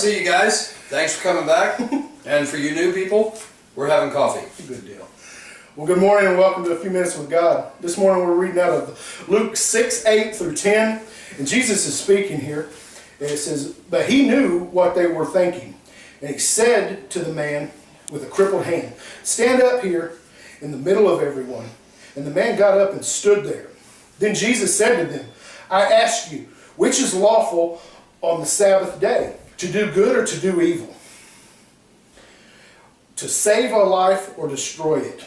see you guys. Thanks for coming back. And for you new people, we're having coffee. Good deal. Well, good morning and welcome to A Few Minutes with God. This morning we're reading out of Luke 6:8 through 10. And Jesus is speaking here. And it says, but he knew what they were thinking. And he said to the man with a crippled hand, stand up here in the middle of everyone. And the man got up and stood there. Then Jesus said to them, I ask you, which is lawful on the Sabbath day, to do good or to do evil? To save a life or destroy it?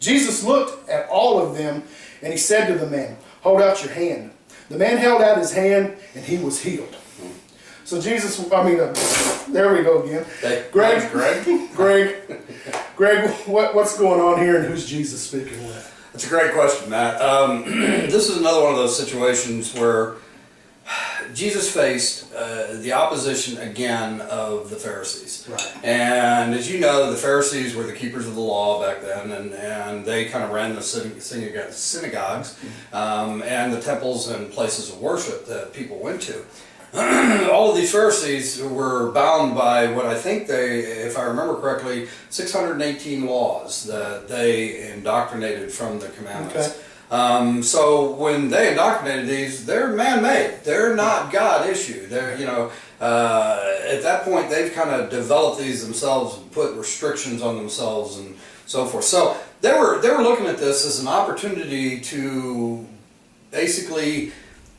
Jesus looked at all of them and he said to the man, hold out your hand. The man held out his hand and he was healed. So Jesus, there we go again. Hey, Greg, Greg, what's going on here and who's Jesus speaking with? That's a great question, Matt. This is another one of those situations where Jesus faced the opposition again of the Pharisees. Right. And as you know, the Pharisees were the keepers of the law back then, and they kind of ran the synagogues and the temples and places of worship that people went to. All of these Pharisees were bound by what I think they, if I remember correctly, 618 laws that they indoctrinated from the commandments. Okay. So when they indoctrinated these, they're man-made. They're not God-issued. They're, at that point, they've kind of developed these themselves and put restrictions on themselves and so forth. So they were looking at this as an opportunity to basically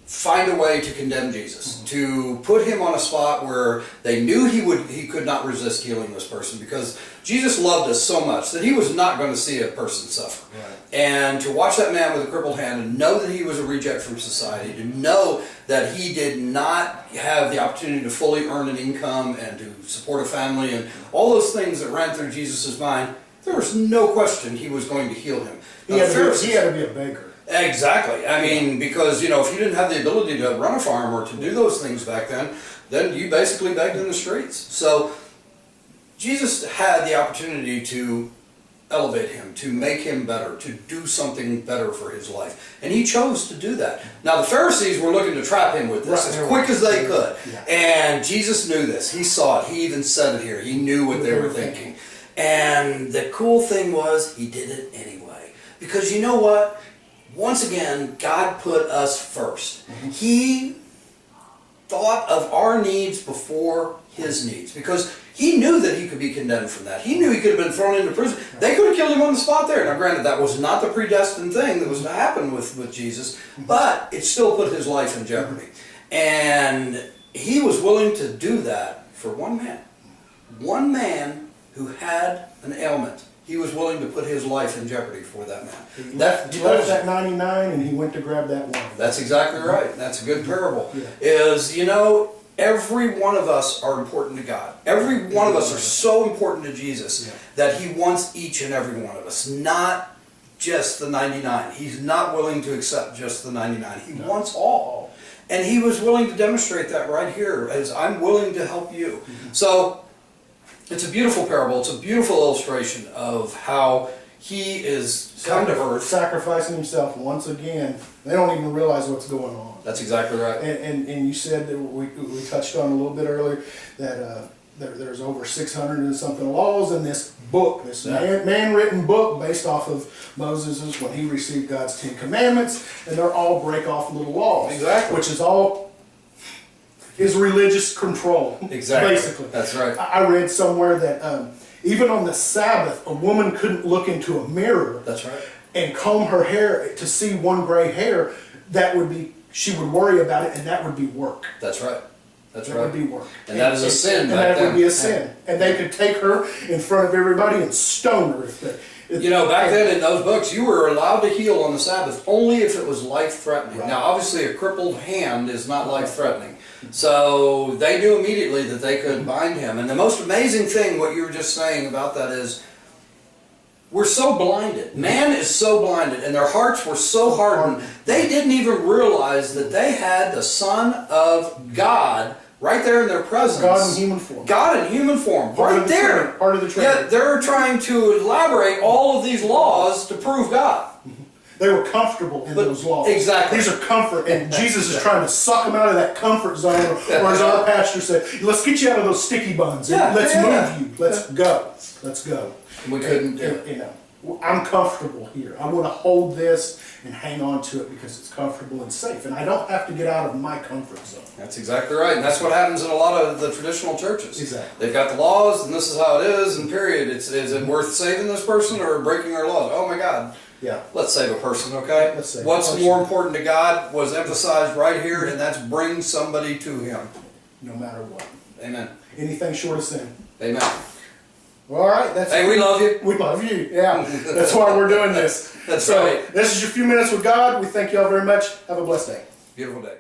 find a way to condemn Jesus, to put him on a spot where they knew he could not resist healing this person, because Jesus loved us so much that he was not going to see a person suffer. Right. And to watch that man with a crippled hand and know that he was a reject from society, to know that he did not have the opportunity to fully earn an income and to support a family and all those things that ran through Jesus' mind, there was no question he was going to heal him. He had to be a beggar. Exactly. I mean, because, if you didn't have the ability to run a farm or to do those things back then you basically begged in the streets. So Jesus had the opportunity to elevate him, to make him better, to do something better for his life. And he chose to do that. Now, the Pharisees were looking to trap him with this as quick as they could. Yeah. And Jesus knew this. He saw it. He even said it here. He knew what they were thinking. And the cool thing was, he did it anyway. Because you know what? Once again, God put us first. He thought of our needs before his needs, because he knew that he could be condemned from that. He knew he could have been thrown into prison. They could have killed him on the spot there. Now, granted, that was not the predestined thing that was to happen with Jesus, but it still put his life in jeopardy. And he was willing to do that for one man. One man who had an ailment. He was willing to put his life in jeopardy for that man. He left that 99 and he went to grab that one. That's exactly right. That's a good parable. Yeah. Every one of us are important to God. Every one of us are so important to Jesus that he wants each and every one of us, not just the 99. He's not willing to accept just the 99. He wants all. And he was willing to demonstrate that right here, as I'm willing to help you. So it's a beautiful parable. It's a beautiful illustration of how he is come to earth, sacrificing himself once again. They don't even realize what's going on. That's exactly right. And you said that we touched on a little bit earlier that there's over 600 and something laws in this book, this man-written book based off of Moses' when he received God's 10 Commandments, and they're all break off little laws. Exactly. Which is all his religious control. Exactly. Basically. That's right. I read somewhere that even on the Sabbath, a woman couldn't look into a mirror. That's right. And comb her hair to see one gray hair. She would worry about it, and that would be work. That's right. That's right. That would be work. And that is a sin. And that would be a sin. And they could take her in front of everybody and stone her if they. Back then in those books, you were allowed to heal on the Sabbath only if it was life-threatening. Right. Now, obviously, a crippled hand is not life-threatening. So they knew immediately that they could bind him. And the most amazing thing, what you were just saying about that is, we're so blinded. Man is so blinded, and their hearts were so hardened, they didn't even realize that they had the Son of God right there in their presence. God in human form. God in human form. Right there. Part of the Trinity. Yet they're trying to elaborate all of these laws to prove God. They were comfortable in those laws. Exactly. These are comfort, and Jesus is trying to suck them out of that comfort zone, or as our pastor said, let's get you out of those sticky buns. And let's move you. Let's go. Let's go. We couldn't do it. You know, I'm comfortable here. I want to hold this and hang on to it because it's comfortable and safe, and I don't have to get out of my comfort zone. That's exactly right, and that's what happens in a lot of the traditional churches. Exactly. They've got the laws, and this is how it is, and period. Is it worth saving this person or breaking our laws? Oh my God. Yeah. Let's save a person, okay? Let's save a What's person. more important to God was emphasized right here, and that's bring somebody to Him. No matter what. Amen. Anything short of sin. Amen. Well, all right. That's Hey, we love you. We love you. Yeah. That's why we're doing this. That's so, right. This is your few minutes with God. We thank you all very much. Have a blessed day. Beautiful day.